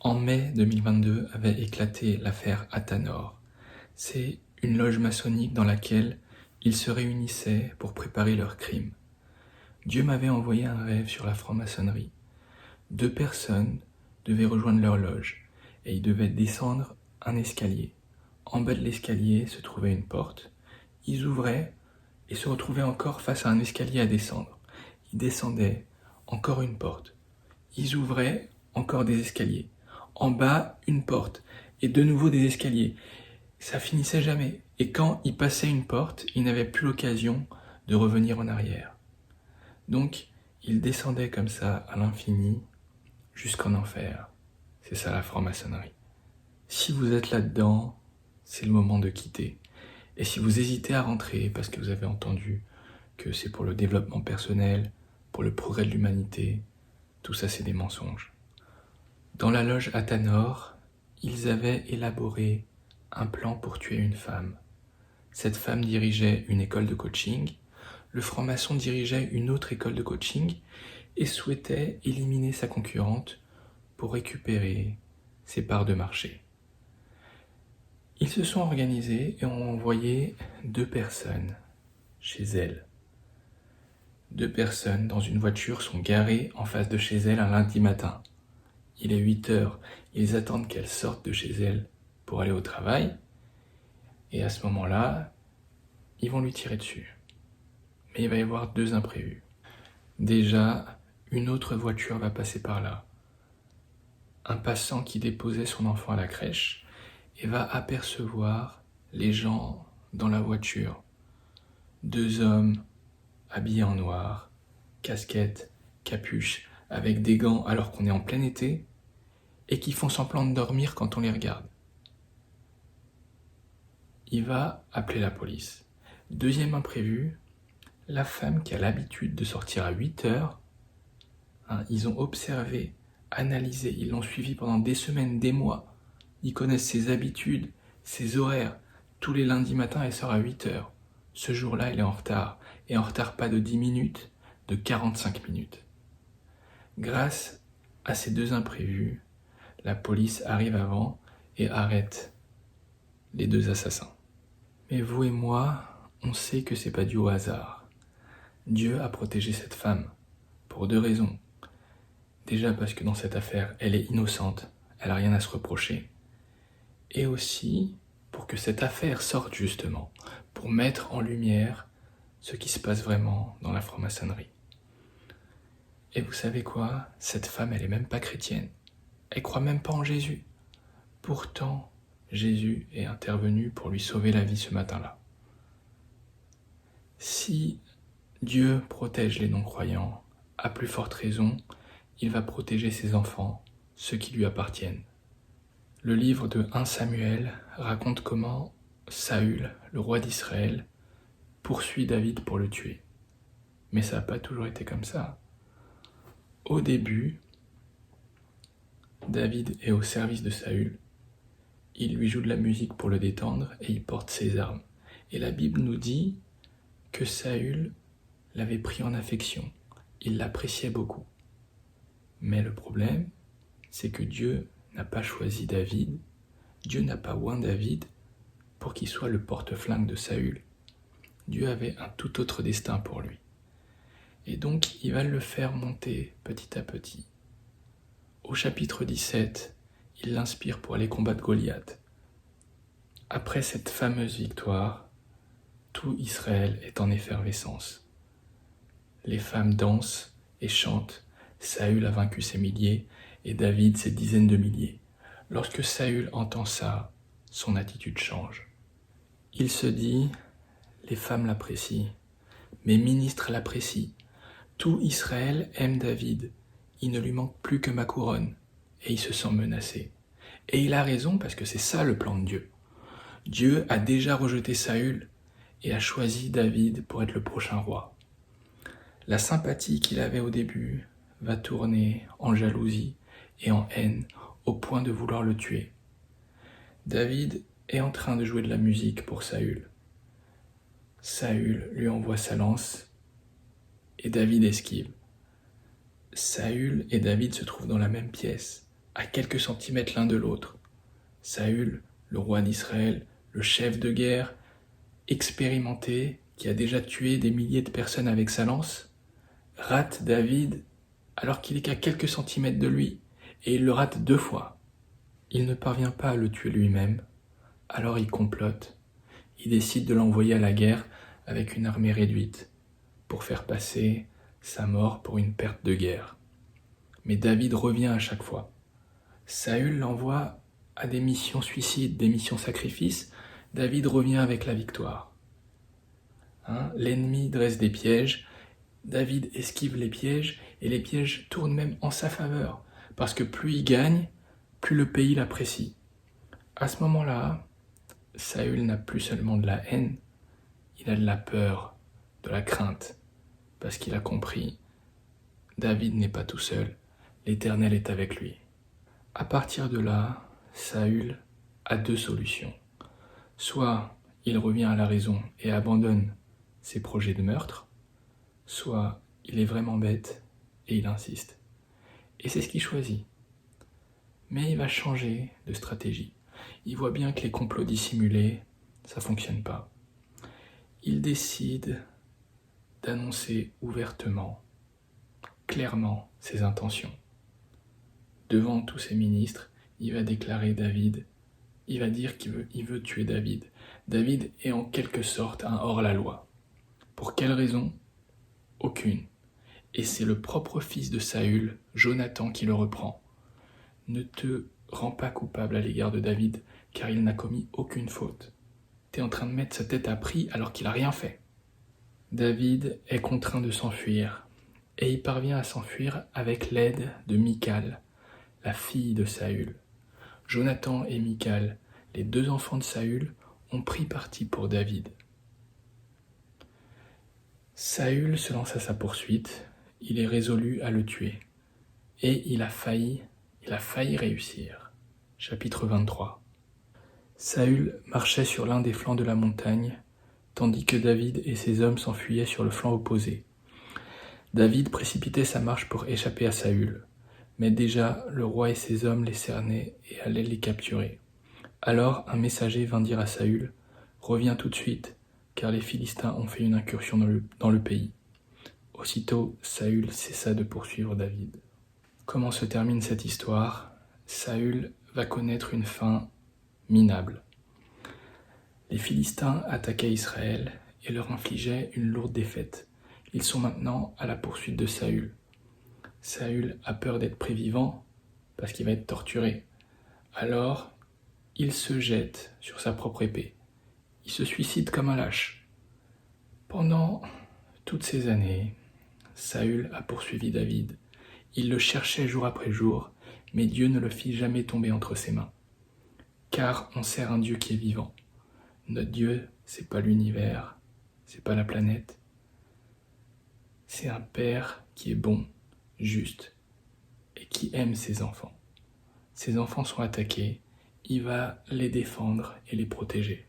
En mai 2022 avait éclaté l'affaire Athanor. C'est une loge maçonnique dans laquelle ils se réunissaient pour préparer leurs crimes. Dieu m'avait envoyé un rêve sur la franc-maçonnerie. 2 personnes devaient rejoindre leur loge et ils devaient descendre un escalier. En bas de l'escalier se trouvait une porte. Ils ouvraient et se retrouvaient encore face à un escalier à descendre. Ils descendaient, encore une porte. Ils ouvraient, encore des escaliers. En bas, une porte et de nouveau des escaliers. Ça finissait jamais. Et quand ils passaient une porte, ils n'avaient plus l'occasion de revenir en arrière. Donc, ils descendaient comme ça à l'infini jusqu'en enfer. C'est ça la franc-maçonnerie. Si vous êtes là-dedans, c'est le moment de quitter. Et si vous hésitez à rentrer parce que vous avez entendu que c'est pour le développement personnel, pour le progrès de l'humanité, tout ça c'est des mensonges. Dans la loge Athanor, ils avaient élaboré un plan pour tuer une femme. Cette femme dirigeait une école de coaching, le franc-maçon dirigeait une autre école de coaching et souhaitait éliminer sa concurrente pour récupérer ses parts de marché. Ils se sont organisés et ont envoyé 2 personnes chez elle. 2 personnes dans une voiture sont garées en face de chez elle un lundi matin. Il est 8h, ils attendent qu'elle sorte de chez elle pour aller au travail et à ce moment-là, ils vont lui tirer dessus. Mais il va y avoir 2 imprévus. Déjà, une autre voiture va passer par là. Un passant qui déposait son enfant à la crèche et va apercevoir les gens dans la voiture. 2 hommes habillés en noir, casquette, capuche, avec des gants alors qu'on est en plein été et qui font semblant de dormir quand on les regarde. Il va appeler la police. 2e imprévu, la femme qui a l'habitude de sortir à 8h, ils ont observé, analysé, ils l'ont suivi pendant des semaines, des mois. Ils connaissent ses habitudes, ses horaires. Tous les lundis matins, elle sort à 8h. Ce jour-là, elle est en retard. Et en retard pas de 10 minutes, de 45 minutes. Grâce à ces 2 imprévus, la police arrive avant et arrête les 2 assassins. Mais vous et moi, on sait que c'est pas dû au hasard. Dieu a protégé cette femme pour 2 raisons. Déjà parce que dans cette affaire, elle est innocente, elle n'a rien à se reprocher. Et aussi pour que cette affaire sorte justement, pour mettre en lumière ce qui se passe vraiment dans la franc-maçonnerie. Et vous savez quoi? Cette femme, elle est même pas chrétienne. Elle croit même pas en Jésus. Pourtant, Jésus est intervenu pour lui sauver la vie ce matin-là. Si Dieu protège les non-croyants, à plus forte raison, il va protéger ses enfants, ceux qui lui appartiennent. Le livre de 1 Samuel raconte comment Saül, le roi d'Israël, poursuit David pour le tuer. Mais ça n'a pas toujours été comme ça. Au début, David est au service de Saül. Il lui joue de la musique pour le détendre et il porte ses armes. Et la Bible nous dit que Saül l'avait pris en affection. Il l'appréciait beaucoup. Mais le problème, c'est que Dieu n'a pas choisi David, Dieu n'a pas oint David pour qu'il soit le porte-flingue de Saül. Dieu avait un tout autre destin pour lui. Et donc, il va le faire monter petit à petit. Au chapitre 17, il l'inspire pour aller combattre Goliath. Après cette fameuse victoire, tout Israël est en effervescence. Les femmes dansent et chantent. Saül a vaincu ses milliers et David ses dizaines de milliers. Lorsque Saül entend ça, son attitude change. Il se dit, les femmes l'apprécient, mes ministres l'apprécient. Tout Israël aime David. Il ne lui manque plus que ma couronne. Et il se sent menacé. Et il a raison parce que c'est ça le plan de Dieu. Dieu a déjà rejeté Saül et a choisi David pour être le prochain roi. La sympathie qu'il avait au début va tourner en jalousie et en haine au point de vouloir le tuer. David est en train de jouer de la musique pour Saül. Saül lui envoie sa lance et David esquive. Saül et David se trouvent dans la même pièce, à quelques centimètres l'un de l'autre. Saül, le roi d'Israël, le chef de guerre, expérimenté, qui a déjà tué des milliers de personnes avec sa lance, rate David alors qu'il est qu'à quelques centimètres de lui, et il le rate 2 fois. Il ne parvient pas à le tuer lui-même, alors il complote. Il décide de l'envoyer à la guerre avec une armée réduite, pour faire passer sa mort pour une perte de guerre. Mais David revient à chaque fois. Saül l'envoie à des missions suicides, des missions sacrifices. David revient avec la victoire. L'ennemi dresse des pièges, David esquive les pièges, et les pièges tournent même en sa faveur, parce que plus il gagne, plus le pays l'apprécie. À ce moment-là, Saül n'a plus seulement de la haine, il a de la peur, de la crainte, parce qu'il a compris, David n'est pas tout seul, l'Éternel est avec lui. À partir de là, Saül a 2 solutions. Soit il revient à la raison et abandonne ses projets de meurtre, soit il est vraiment bête et il insiste. Et c'est ce qu'il choisit. Mais il va changer de stratégie. Il voit bien que les complots dissimulés, ça ne fonctionne pas. Il décide d'annoncer ouvertement, clairement, ses intentions. Devant tous ses ministres, il va déclarer David, il va dire qu'il veut tuer David. David est en quelque sorte un hors-la-loi. Pour quelle raison ? Aucune. Et c'est le propre fils de Saül, Jonathan, qui le reprend. Ne te rends pas coupable à l'égard de David, car il n'a commis aucune faute. T'es en train de mettre sa tête à prix alors qu'il n'a rien fait. David est contraint de s'enfuir, et il parvient à s'enfuir avec l'aide de Michal, la fille de Saül. Jonathan et Michal, les 2 enfants de Saül, ont pris parti pour David. Saül se lance à sa poursuite, il est résolu à le tuer. Et il a failli réussir. Chapitre 23. Saül marchait sur l'un des flancs de la montagne, tandis que David et ses hommes s'enfuyaient sur le flanc opposé. David précipitait sa marche pour échapper à Saül, mais déjà le roi et ses hommes les cernaient et allaient les capturer. Alors un messager vint dire à Saül, « Reviens tout de suite, car les Philistins ont fait une incursion dans le pays. » Aussitôt, Saül cessa de poursuivre David. Comment se termine cette histoire ? Saül va connaître une fin minable. Les Philistins attaquaient Israël et leur infligeaient une lourde défaite. Ils sont maintenant à la poursuite de Saül. Saül a peur d'être pris vivant parce qu'il va être torturé. Alors, il se jette sur sa propre épée. Il se suicide comme un lâche. Pendant toutes ces années, Saül a poursuivi David. Il le cherchait jour après jour, mais Dieu ne le fit jamais tomber entre ses mains. Car on sert un Dieu qui est vivant. Notre Dieu, c'est pas l'univers, c'est pas la planète. C'est un Père qui est bon, juste, et qui aime ses enfants. Ses enfants sont attaqués, il va les défendre et les protéger.